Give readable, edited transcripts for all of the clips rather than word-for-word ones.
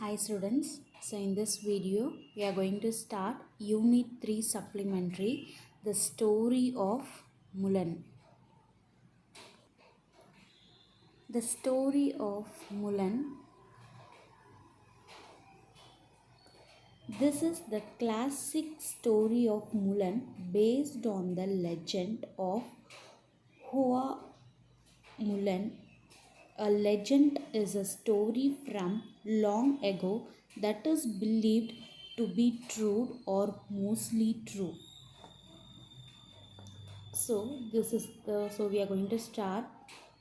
Hi students, so in this video we are going to start Unit 3 Supplementary, the story of Mulan. The story of Mulan. This is the classic story of Mulan based on the legend of Hua Mulan. A legend is a story from long ago that is believed to be true or mostly true. So we are going to start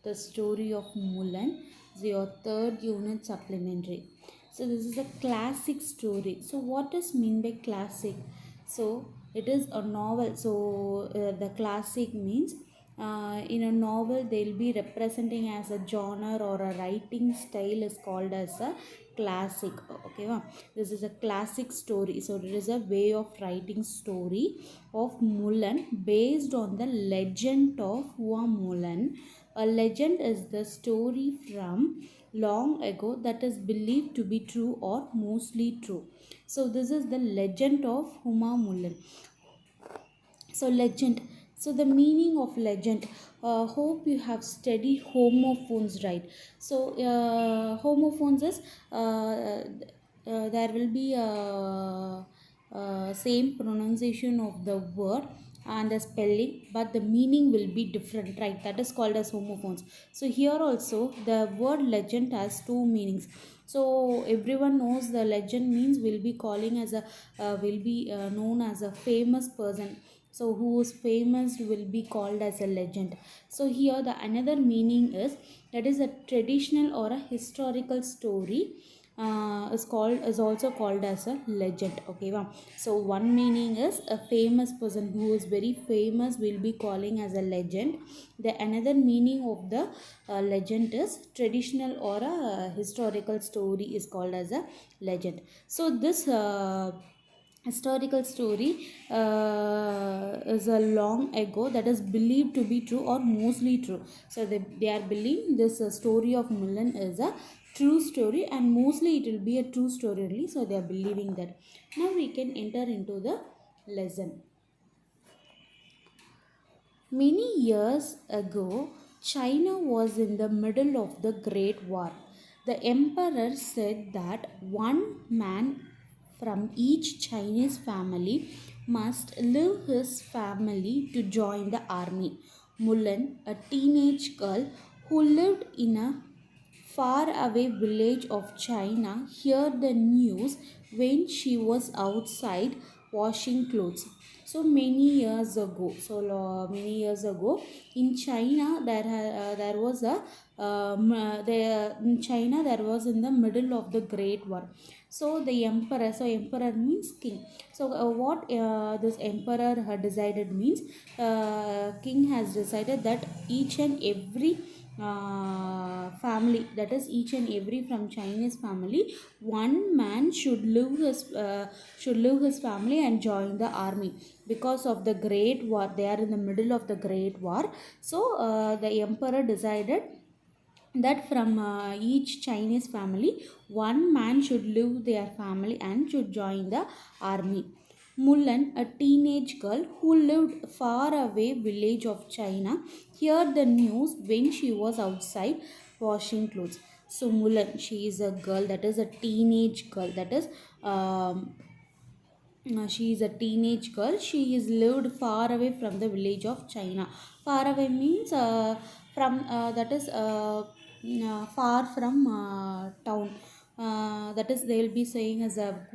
the story of Mulan. So your third unit supplementary. So this is a classic story. So what is mean by classic? So it is a novel. So the classic means in a novel they'll be representing as a genre or a writing style is called as a classic. Okay, this is a classic story. So it is a way of writing story of Mulan based on the legend of Hua Mulan. A legend is the story from long ago that is believed to be true or mostly true. So this is the legend of Hua Mulan. So legend. So the meaning of legend. Hope you have studied homophones, right? So homophones is there will be a same pronunciation of the word and the spelling, but the meaning will be different, right? That is called as homophones. So here also the word legend has two meanings. So everyone knows the legend means will be calling as a will be known as a famous person, so who is famous will be called as a legend. So here the another meaning is that is a traditional or a historical story is also called as a legend. Okay, so one meaning is a famous person who is very famous will be calling as a legend. The another meaning of the legend is traditional or a historical story is called as a legend. So this historical story is a long ago that is believed to be true or mostly true. So they are believing this story of Mulan is a true story and mostly it will be a true story only. So they are believing that. Now we can enter into the lesson. Many years ago, China was in the middle of the Great War. The emperor said that one man from each Chinese family must leave his family to join the army. Mulan, a teenage girl who lived in a faraway village of China, heard the news when she was outside washing clothes. So many years ago, in China, there was a there in China there was in the middle of the Great War. So the emperor, so emperor means king. So what this emperor had decided means king has decided that each and every family, that is each and every from Chinese family, one man should leave his family and join the army because of the Great War. They are in the middle of the Great War. So the emperor decided that from each Chinese family, one man should leave their family and should join the army. Mulan, a teenage girl who lived far away village of China, heard the news when she was outside washing clothes. So Mulan, she is a girl, that is a teenage girl, that is she is a teenage girl. She is lived far away from the village of China. Far away means from that is far from town. That is they will be saying as a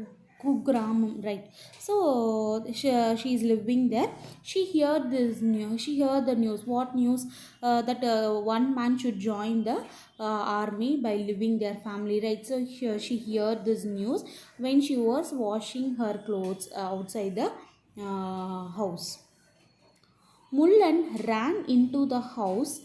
Kugramam, right? So she is living there. She heard this news. She heard the news. What news? That one man should join the army by leaving their family, right? So she heard this news when she was washing her clothes outside the house. Mullan ran into the house.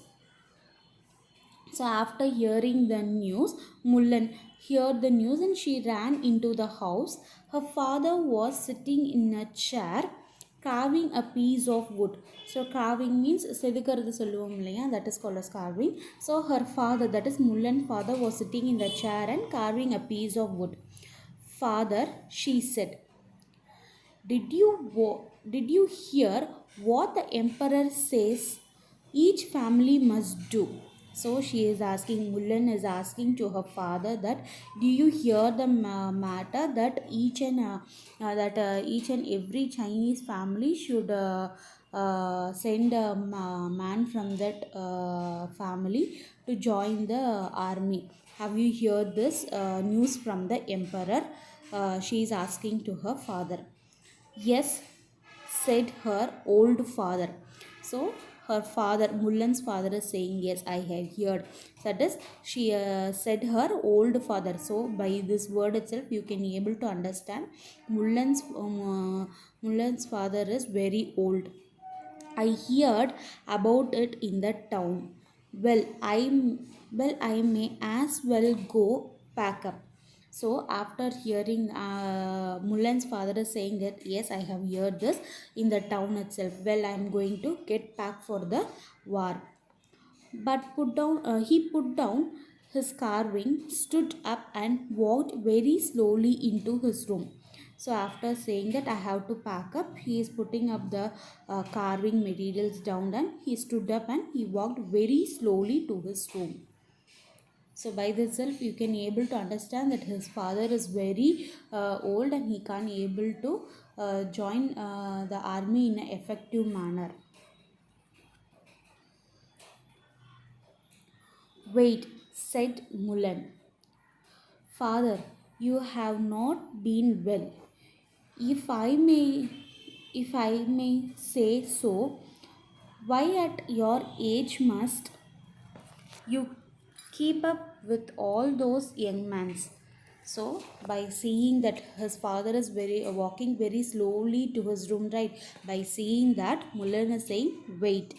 So after hearing the news, Mullan heard the news and she ran into the house. Her father was sitting in a chair carving a piece of wood. So carving means செதுக்கிறது சொல்லுவோம் இல்லையா, that is called as carving. So her father, that is Mullen father, was sitting in the chair and carving a piece of wood. Father, she said, did you hear what the emperor says each family must do? So she is asking, Mullen is asking to her father that, do you hear the matter that each and every Chinese family should send a man from that family to join the army? Have you heard this news from the emperor? She is asking to her father. Yes, said her old father. So her father, Mullen's father, is saying, yes, I have heard. That is, she said her old father. So by this word itself, you can able to understand Mullen's father is very old. I heard about it in the town. Well, I may as well go pack up. So after hearing Mullen's father is saying that, yes, I have heard this in the town itself. Well, I am going to get back for the war. But he put down his carving, stood up, and walked very slowly into his room. So after saying that I have to pack up, he is putting up the carving materials down, and he stood up and he walked very slowly to his room. So by this self, you can able to understand that his father is very old and he can't able to join the army in an effective manner. Wait, said Mullen. Father, you have not been well. If I may, if I may say so, why at your age must you keep up with all those young men? So by seeing that his father is very walking very slowly to his room, right? By seeing that, Mullen is saying, wait,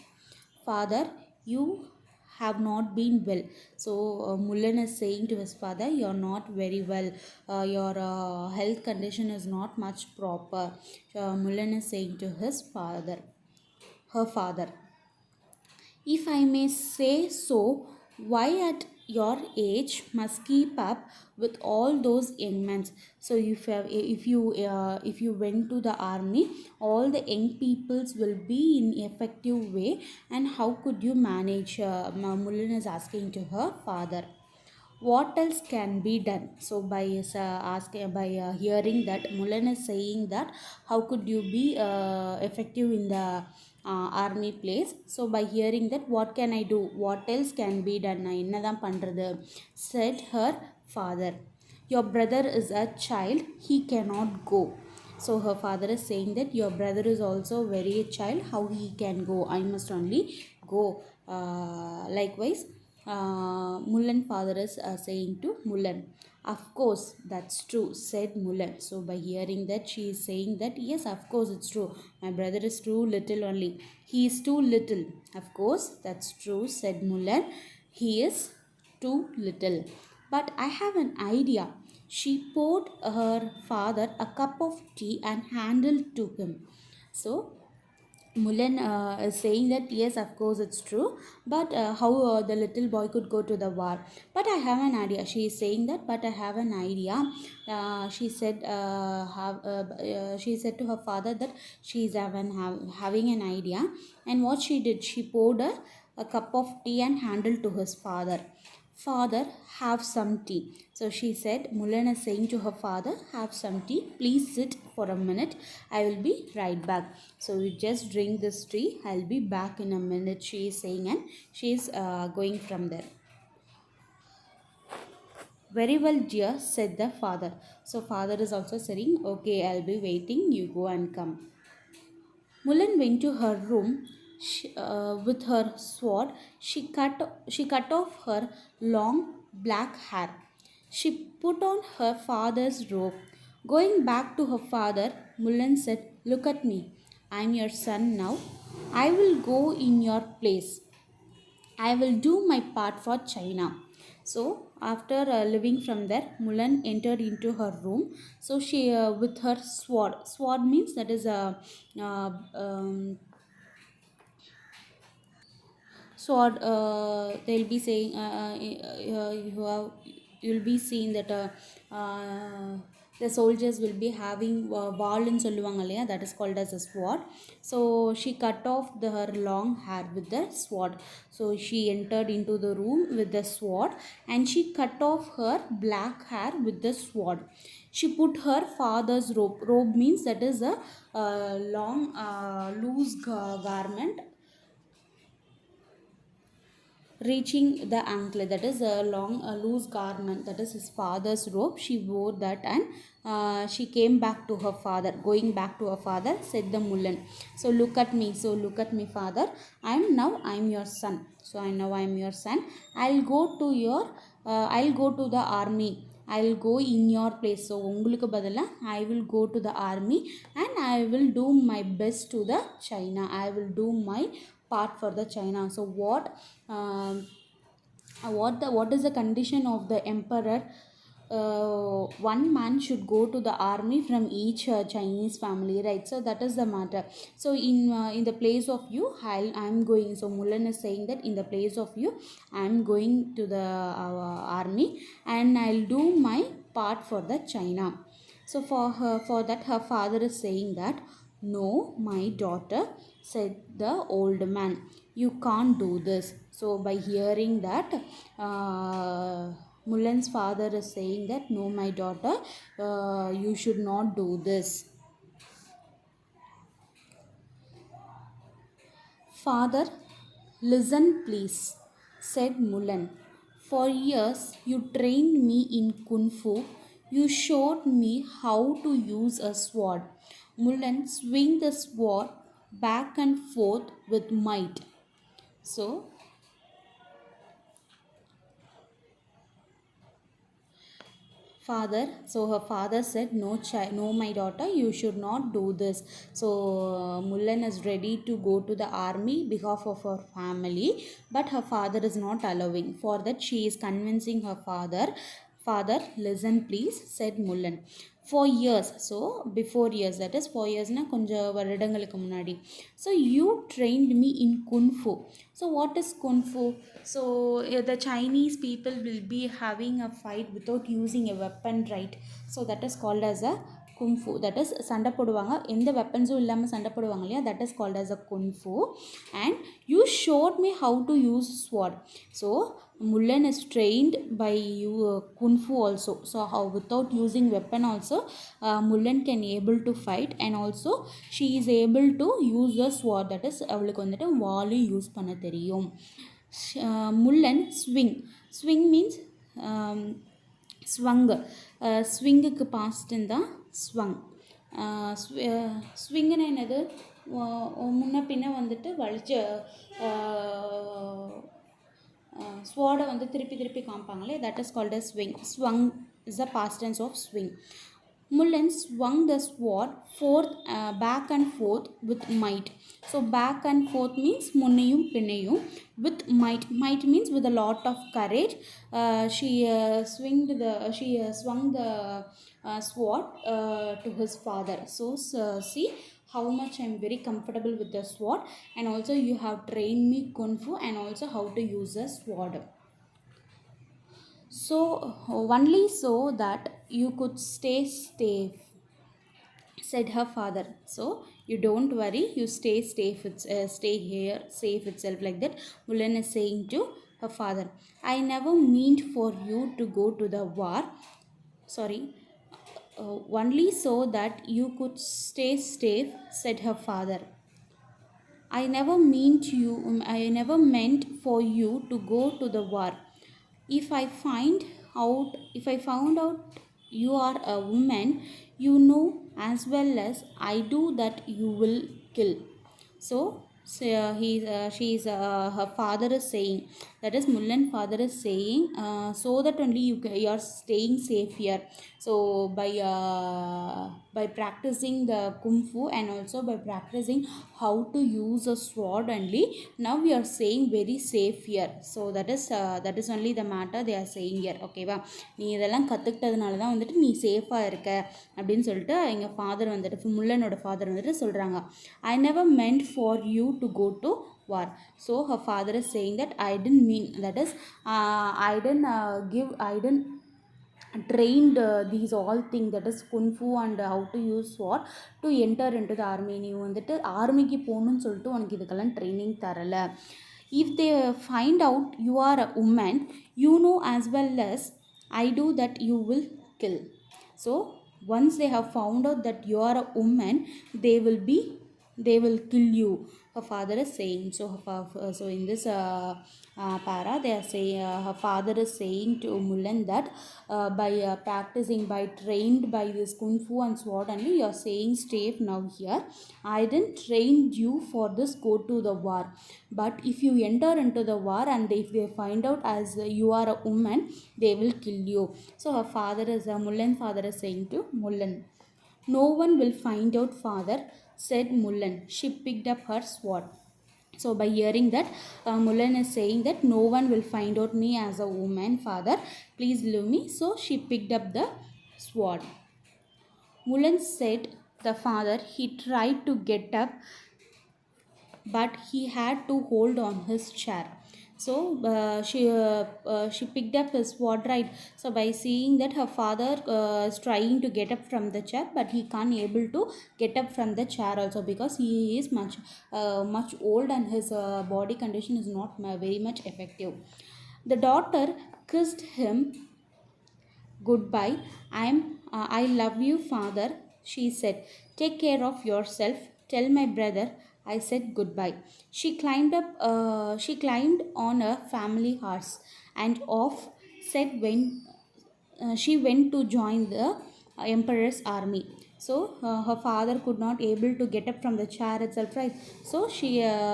father, you have not been well. So Mullen is saying to his father, you're not very well. Your health condition is not much proper. Mullen is saying to his father, her father. If I may say so, why at your age must keep up with all those young men? So if you went to the army, all the young peoples will be in effective way, and how could you manage? Mullen is asking to her father, what else can be done? So by hearing that, Mullen is saying that how could you be effective in the army place? So by hearing that, what can I do, what else can be done, நான் என்னதான் பண்றது, said her father. Your brother is a child, he cannot go. So her father is saying that your brother is also very a child, how he can go, I must only go. Likewise, Mullen father is saying to Mullen, of course, that's true, said Mullen. So by hearing that, she is saying that, yes, of course, it's true. My brother is too little only. He is too little. Of course, that's true, said Mullen. He is too little. But I have an idea. She poured her father a cup of tea and handed to him. So Mullen is saying that, yes, of course, it's true, but how the little boy could go to the war. But I have an idea. She is saying that, but I have an idea. She said to her father that she is having an idea. And what she did, she poured a cup of tea and handed to his father. Father, have some tea. So she said, Mullen is saying to her father, have some tea. Please sit for a minute. I will be right back. So you just drink this tea. I'll be back in a minute, she is saying, and she is going from there. Very well, dear, said the father. So father is also saying, okay, I'll be waiting. You go and come. Mullen went to her room with her sword. She cut off her long black hair. She put on her father's robe. Going back to her father, Mullen said, look at me. I am your son now. I will go in your place. I will do my part for China. So After living from there, Mulan entered into her room. So she with her sword. Sword means that is a uh, sword. They'll be saying you'll be seeing that the soldiers will be having wall ன்னு சொல்லுவாங்க இல்லையா, that is called as a sword. So she cut off her long hair with the sword. So she entered into the room with the sword and she cut off her black hair with the sword. She put her father's robe. Robe means that is a long loose garment reaching the ankle, that is a long loose garment, that is his father's robe. She wore that and she came back to her father. Going back to her father, said the Mulan, so look at me, father, I'm your son. So I know I'm your son. I'll go to the army. I'll go in your place. So உங்களுக்கு பதிலா I will go to the army and I will do my best to the China. I will do my part for the China. So what is the condition of the emperor? One man should go to the army from each Chinese family, right? So that is the matter. So in the place of you, I'm going. So Mulan is saying that in the place of you, I'm going to the army and I'll do my part for the China. So for that her father is saying that, no, my daughter, said the old man, you can't do this. So by hearing that, Mulan's father is saying that, no, my daughter, you should not do this. Father, listen please, said Mulan. For years you trained me in Kung Fu. You showed me how to use a sword. Mulan swing the sword back and forth with might. So father, so her father said, no child, no, my daughter, you should not do this. So Mulan is ready to go to the army behalf of her family, but her father is not allowing. For that she is convincing her father. Father, listen please, said Mulan. For years, so before years, that is 4 years na konja வருடங்களுக்கு முன்னாடி. So you trained me in Kung Fu. So what is Kung Fu? So the Chinese people will be having a fight without using a weapon, right? So that is called as a Kung Fu. That is சண்டை போடுவாங்க, எந்த வெப்பன்ஸும் இல்லாமல் சண்டை போடுவாங்க இல்லையா, that is called as a Kung Fu. And you showed me how to use sword. So Mulan is trained by you Kung Fu also. So how without using weapon also Mulan can able to fight, and also she is able to use the sword, that is அவளுக்கு வந்துட்டு வாலு use பண்ண தெரியும். Mulan swing. Swing means swung. ஸ்விங்குக்கு past தான் swung. ஸ்விங்குன்னு என்னது, முன்ன பின்ன வந்துட்டு வலிச்சு ஸ்வாடை வந்து திருப்பி திருப்பி காமிப்பாங்களே, that is called as swing. Swung is the past tense of swing. Mulan swung the sword back and forth with might. So back and forth means முன்னையும் பின்னையும், with might. Might means with a lot of courage. She swung the sword to his father. So see how much I am very comfortable with the sword, and also you have trained me Kung Fu and also how to use a sword. So only so that you could stay safe, said her father. So you don't worry, you stay safe, stay here safe itself, like that Mulan is saying to her father. I never meant for you to go to the war. Sorry, only so that you could stay safe, said her father. I never meant for you to go to the war. If I found out you are a woman, you know as well as I do that you will kill. So her father is saying That is Mullen father is saying, so that only you are staying safe here. So by practicing the kung fu and also by practicing how to use a sword only, now we are staying very safe here. So that is only the matter they are saying here. ஓகேவா, நீ இதெல்லாம் கற்றுக்கிட்டதுனால தான் வந்துட்டு நீ சேஃபாக இருக்க அப்படின்னு சொல்லிட்டு எங்கள் ஃபாதர் வந்துட்டு, முல்லனோட ஃபாதர் வந்துட்டு சொல்கிறாங்க. I never meant for you to go to war. So her father is saying that I didn't mean, that is I didn't trained these all things, that is kung fu and how to use sword to enter into the army. நீ வந்துட்டு ஆர்மிக்கு போகணுன்னு சொல்லிட்டு உனக்கு இதுக்கெல்லாம் training தரல. If they find out you are a woman, you know as well as I do that you will kill. So once they have found out that you are a woman, they will kill you, her father is saying. So in this para they are saying, her father is saying to Mullen that by practicing, by trained by this kung fu and sword only, you are saying safe now here. I didn't train you for this go to the war, but if you enter into the war and if they find out as you are a woman, they will kill you. So her father is Mullen father is saying to Mullen, no one will find out, father, said Mullen. She picked up her sword. So by hearing that, Mullen is saying that no one will find out me as a woman, father, please leave me. So she picked up the sword. Mullen said the father, he tried to get up, but he had to hold on his chair. So she picked up his sword, right? So by seeing that her father is trying to get up from the chair, but he can't able to get up from the chair also, because he is much old and his body condition is not very much effective. The daughter kissed him goodbye. I love you, father, she said. Take care of yourself. Tell my brother I said goodbye. She climbed on a family horse and off said when she went to join the emperor's army. So her father could not able to get up from the chair itself, right? So she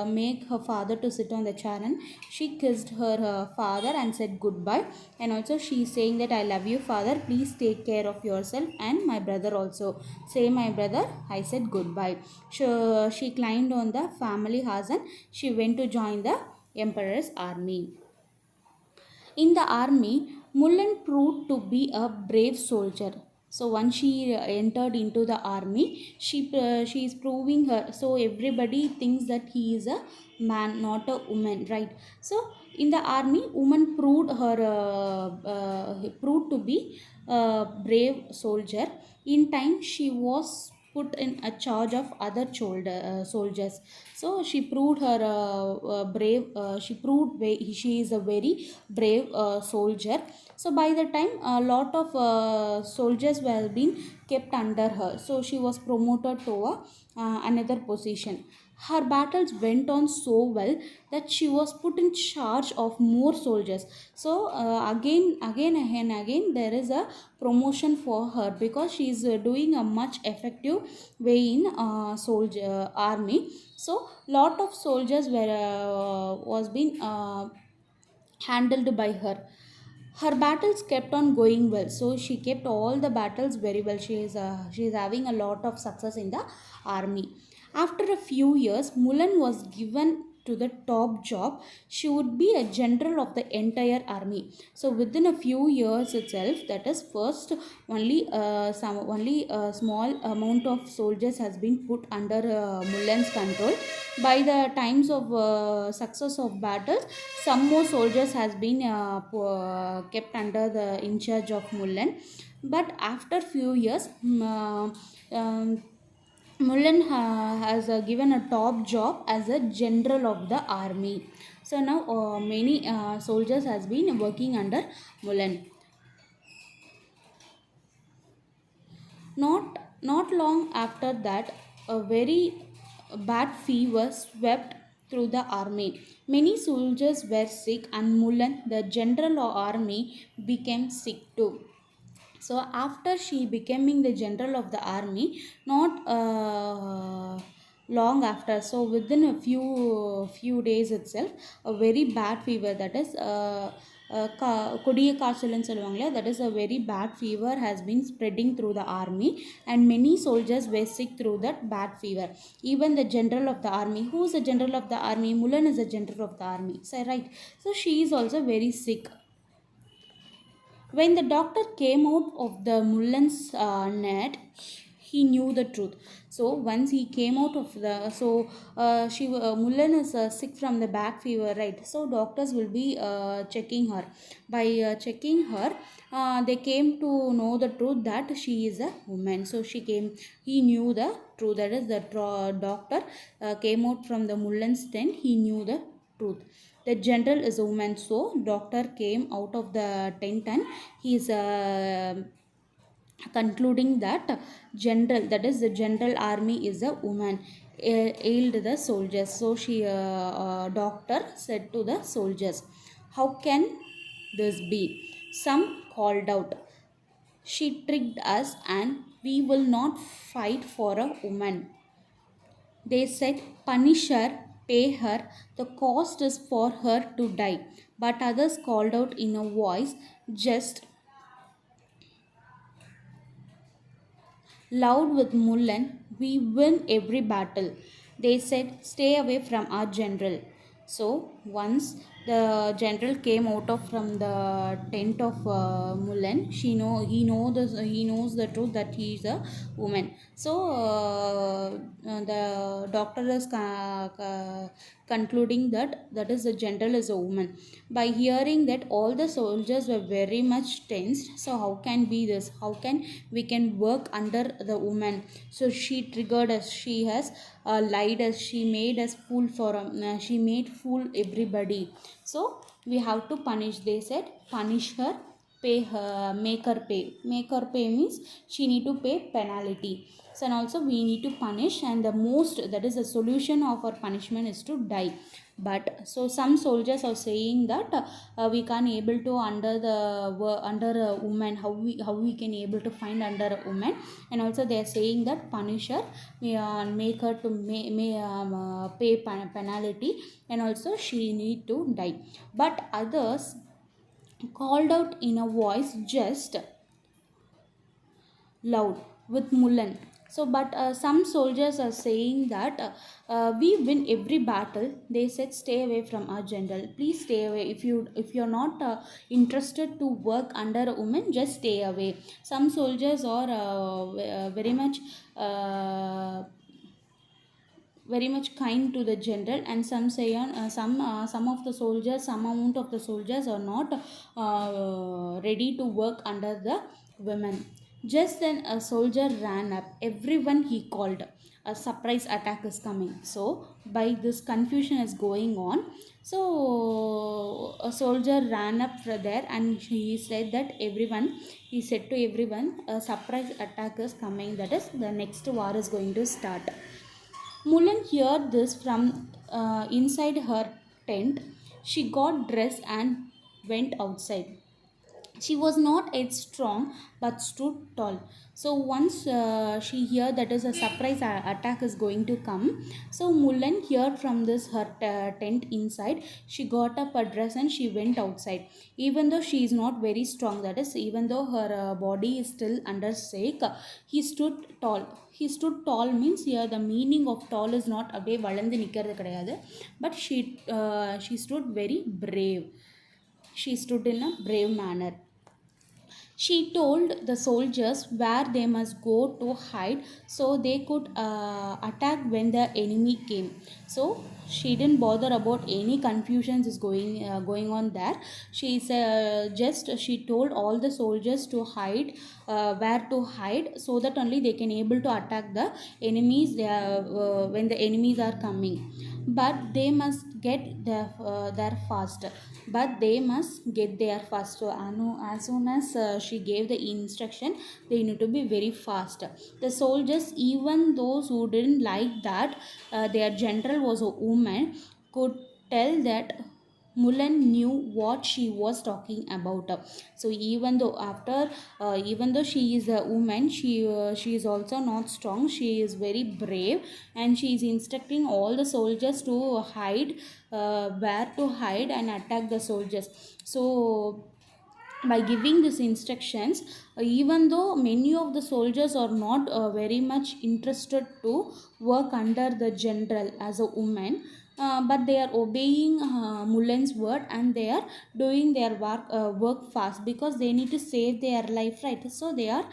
make her father to sit on the chair and she kissed her father and said goodbye. And also she is saying that I love you, father, please take care of yourself and my brother also. Say my brother I said goodbye. She climbed on the family horse and she went to join the emperor's army. In the army, Mullen proved to be a brave soldier. So once she entered into the army, she is proving her. So everybody thinks that he is a man, not a woman, right? So in the army, woman proved to be a brave soldier. In time, she was put in a charge of other soldiers. So she proved her brave. She is a very brave soldier. So by the time a lot of soldiers were being kept under her, so she was promoted to another position. Her battles went on so well that she was put in charge of more soldiers. So again there is a promotion for her, because she is doing a much effective way in soldier army. So lot of soldiers were was being handled by her. Her battles kept on going well, so she kept all the battles very well. She is having a lot of success in the army. After a few years, Mullen was given to the top job. She would be a general of the entire army. So within a few years itself, that is first only only a small amount of soldiers has been put under Mullen's control. By the times of success of battles, some more soldiers has been kept under the in charge of Mullen. But after few years, Mullen has given a top job as a general of the army. So now many soldiers has been working under Mullen. Not long after that, a very bad fever swept through the army. Many soldiers were sick, and Mullen, the general of army, became sick too. So after she becoming the general of the army, not long after, so within a few days itself, a very bad fever, that is கொடிய காய்ச்சல்னு சொல்லுவாங்க இல்லையா, that is a very bad fever has been spreading through the army, and many soldiers were sick through that bad fever. Even the general of the army, who is the general of the army? Mulan is the general of the army, so right, so she is also very sick. When the doctor came out of the Mullen's net, he knew the truth. So once he came out of the, so Mullen is sick from the back fever, right? So doctors will be checking her. By checking her, they came to know the truth that she is a woman. So he knew the truth. That is, the doctor came out from the Mullen's tent. He knew the truth. The general is a woman, so doctor came out of the tent and he is concluding that general, that is the general army, is a woman, ailed the soldiers. So doctor said to the soldiers, how can this be? Some called out, she tricked us and we will not fight for a woman. They said, punish her, pay her, the cost is for her to die. But others called out in a voice just loud with Mullen, we win every battle. They said, stay away from our general. So once the general came out of from the tent of Mullen, he knows the truth that he is a woman. So the doctor is concluding that is the general is a woman. By hearing that, all the soldiers were very much tensed. So how can be this? How can we can work under the woman? So she triggered us. She has lied us. She made us fool for she made fool everybody. So we have to punish. They said, punish her, pay her, make her pay. Make her pay means she need to pay penalty. So and also we need to punish, and the most, that is the solution of our punishment, is to die. But so some soldiers are saying that we can't able to under a woman, how we can able to find under a woman. And also they are saying that punish her, make her to pay penalty, and also she need to die. But others called out in a voice just loud with Mullen. So, but some soldiers are saying that we win every battle. They said, stay away from our general. Please stay away. If you're not interested to work under a woman, just stay away. Some soldiers are very much kind to the general, and some say on some of the soldiers, some amount of the soldiers are not ready to work under the women. Just then a soldier ran up. Everyone, he called, a surprise attack is coming. So by this confusion is going on, so a soldier ran up there and he said that everyone, he said to everyone, a surprise attack is coming, that is the next war is going to start. Mullen heard this from inside her tent. She got dressed and went outside. She was not yet strong but stood tall. So once she heard that is a surprise attack is going to come, so Mullen heard from this her tent inside. She got up her dress and she went outside. Even though she is not very strong, that is, even though her body is still under shake, he stood tall. He stood tall means here the meaning of tall is not அப்படியே வளர்ந்து நிற்கிறது கிடையாது, but she stood very brave. She stood in a brave manner. She told the soldiers where they must go to hide so they could attack when the enemy came. So she didn't bother about any confusions is going on there. She told all the soldiers to hide, where to hide, so that only they can able to attack the enemies when the enemies are coming. But they must get there fast. But they must get there fast. So Anu, as soon as she gave the instruction, they need to be very fast. The soldiers, even those who didn't like that their general was a woman, could tell that Mulan knew what she was talking about. So even though she is a woman, she is also not strong. She is very brave, and she is instructing all the soldiers to hide, where to hide and attack the soldiers. So by giving these instructions, even though many of the soldiers are not very much interested to work under the general as a woman, but they are obeying Mulan's word, and they are doing their work fast because they need to save their life, right? So they are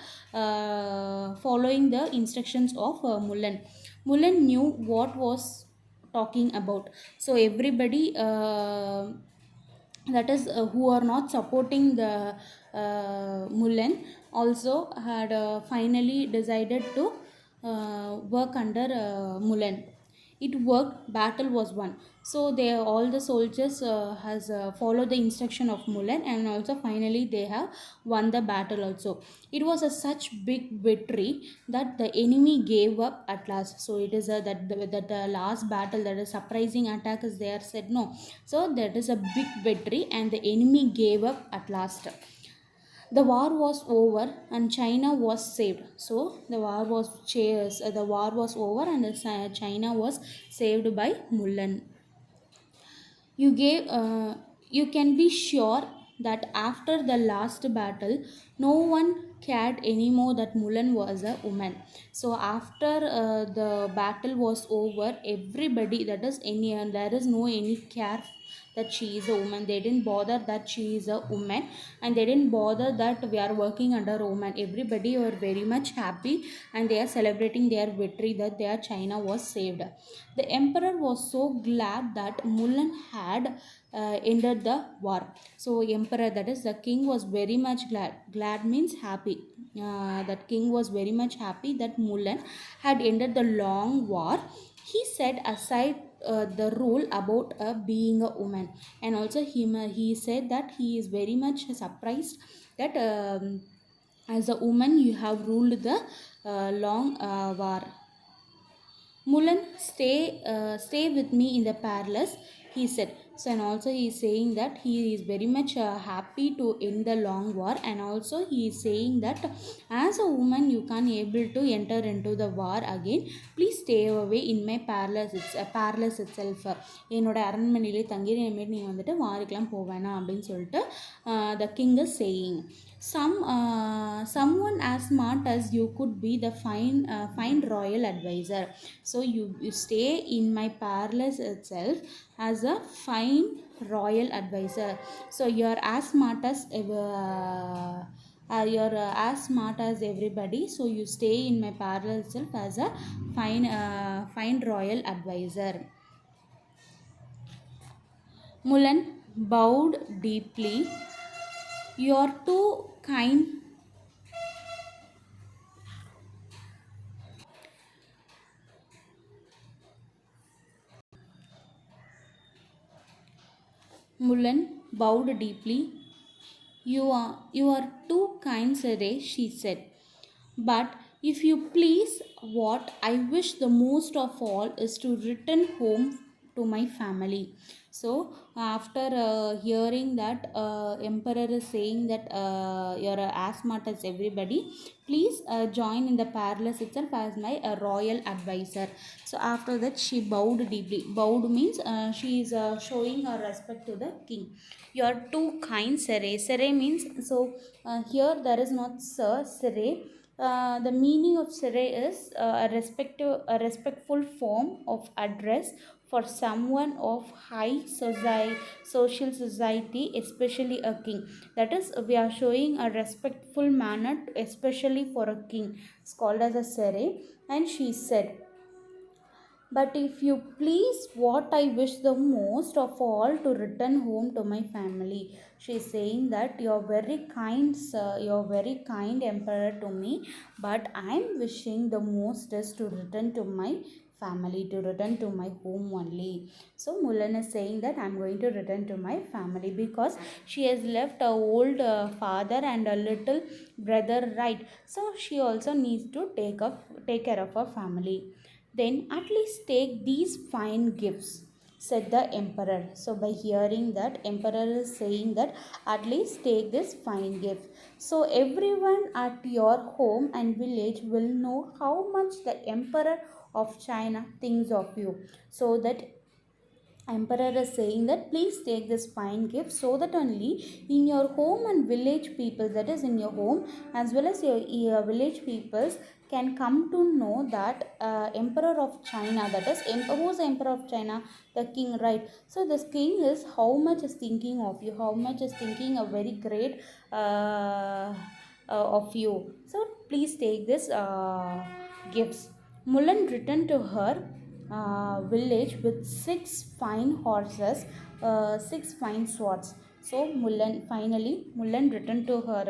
following the instructions of Mulan. Mulan knew what was talking about. So everybody, that is who are not supporting the Mulan, also had finally decided to work under Mulan. It worked. Battle was won. So they all the soldiers has followed the instruction of Mulan, and also finally they have won the battle. Also, it was a such big victory that the enemy gave up at last. So it is that the last battle, that is surprising attack is there, said no. So that is a big victory, and the enemy gave up at last. The war was over and China was saved. So the war was over, and China was saved by Mulan. You gave you can be sure that after the last battle, no one cared anymore that Mulan was a woman. So after the battle was over, everybody, that is any, there is no any care that she is a woman. They didn't bother that she is a woman, and they didn't bother that we are working under a woman. Everybody were very much happy, and they are celebrating their victory, that their China was saved. The emperor was so glad that Mulan had ended the war. So emperor, that is the king, was very much glad. Glad means happy. That king was very much happy that Mulan had ended the long war. He set aside the rule about being a woman, and also he said that he is very much surprised that as a woman you have ruled the long war. Mulan, stay with me in the palace, he said. So, and also he is saying that he is very much happy to end the long war, and also he is saying that as a woman you can't able to enter into the war again. Please stay away in my palace. It's a palace itself. என்னோட அரண்மனையிலே தங்கி இனிமேல் நீ வந்துட்டு வாருக்கெல்லாம் போவேனா அப்படின்னு சொல்லிட்டு the king is saying. Someone as smart as you could be the fine royal advisor. So you stay in my palace itself as a fine royal advisor. So you're as smart as you're as smart as everybody. So you stay in my palace itself as a fine royal advisor. Mulan bowed deeply. You're too kind. Mulan bowed deeply. You are too kind, Sere, she said. But if you please, what I wish the most of all is to return home to my family. So after hearing that emperor is saying that you're as smart as everybody, please join in the palace itself as my royal advisor. So after that she bowed deeply. Bowed means she is showing her respect to the king. You're too kind, Sere. Sere means, so here there is not sir, Sere. The meaning of Sere is a respectful form of address for someone of social society, especially a king. That is, we are showing a respectful manner, especially for a king. It's called as a Sere. And she said, but if you please, what I wish the most of all to return home to my family. She is saying that you're very kind, sir, you're very kind emperor to me, but I'm wishing the most is to return to my family, to return to my home only. So Mulan is saying that I'm going to return to my family because she has left a old father and a little brother, right? So she also needs to take care of her family. Then at least take these fine gifts. said the emperor. So by hearing that, emperor is saying that at least take this fine gift. So everyone at your home and village will know how much the emperor of China thinks of you. So that emperor is saying that please take this fine gift, so that only in your home and village people, that is in your home as well as your village peoples, can come to know that emperor of China, that is who's emperor of China, the king, right? So this king is how much is thinking of you, how much is thinking a very great of you. So please take this gifts. Mulan returned to her village with 6 fine horses, 6 fine swords. So Mulan returned to her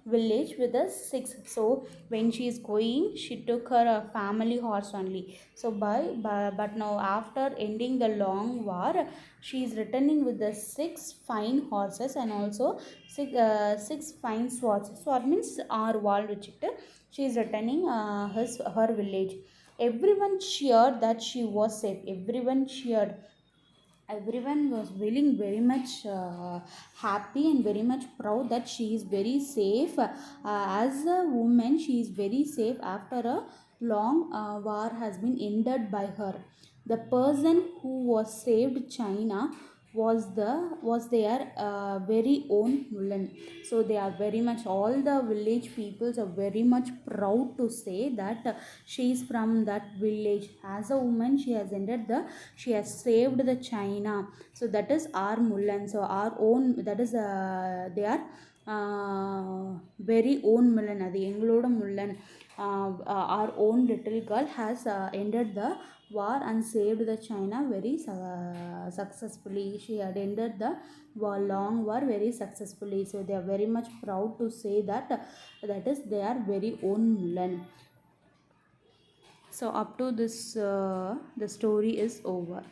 village with a six. So when she is going, she took her family horse only. So but now after ending the long war, she is returning with the 6 fine horses and also six fine swords. Sword means our wall vechittu. She is returning her village. Everyone cheered that she was safe. Everyone cheered. Everyone was feeling very much happy and very much proud that she is very safe. As a woman, she is very safe after a long war has been ended by her. The person who was saved China was their very own Mulan. So they are very much, all the village peoples are very much proud to say that she is from that village. As a woman, she has saved the China. So that is our Mulan. So our own, that is they are very own Mulan, அது எங்களோட Mulan. Our own little girl has ended the war and saved the China very successfully. She had ended the long war very successfully. So they are very much proud to say that that is their very own Mulan. So up to this the story is over.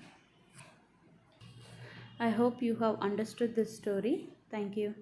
I hope you have understood this story. Thank you.